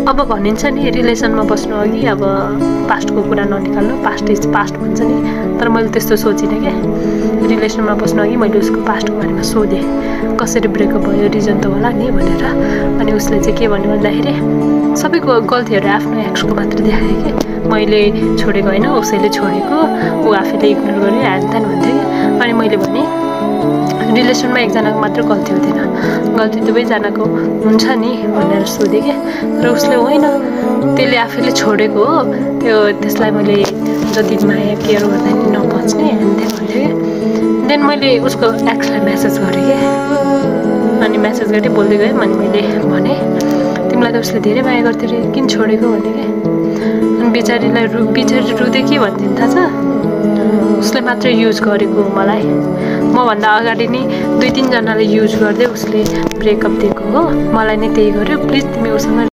अब भनिन्छ नि रिलेसनमा बस्नु अघि अब पास्टको कुरा ननिकाल्नु, पास्ट इज पास्ट भन्छ नि। तर मैले त्यस्तो सोचिनँ क्या। रिलेसनमा बस्नु अघि मैले उसको पास्टको बारेमा सोधेँ, कसरी ब्रेकअप भयो, रिजन त होला नि भनेर। अनि उसले चाहिँ के भन्यो भन्दाखेरि सबैको गल्तीहरू आफ्नो एक्सको मात्र देखायो कि मैले छोडेको होइन, उसैले छोडेको, ऊ आफैले इग्नोर गर्यो ह्यान त्यान भन्थ्यो कि। अनि मैले भने रिलेसनमा एकजनाको मात्र गल्ती हुँदैन, गल्ती दुवैजनाको हुन्छ नि भनेर सोधेँ क्या। र उसले होइन त्यसले आफैले छोडेको हो, त्यसलाई मैले जति माया केयर गर्दा नि नपच्ने ह्यान त्यान भन्थ्यो क्या। देन मैले उसको एक्सलाई म्यासेज गरेँ क्या। अनि म्यासेज गरेँ बोल्दै गएँ। अनि मैले भने तिमीलाई त उसले धेरै माया गर्थ्यो रे, किन छोडेको भने क्या। अनि बिचारी रुँदै के भन्थ्यो थाहा छ, उसले मात्रै युज गरेको मलाई, मभन्दा अगाडि नै 2-3 जनाले युज गर्दै उसले ब्रेकअप दिएको हो, मलाई नै त्यही गर्यो, प्लिज तिमी उसँग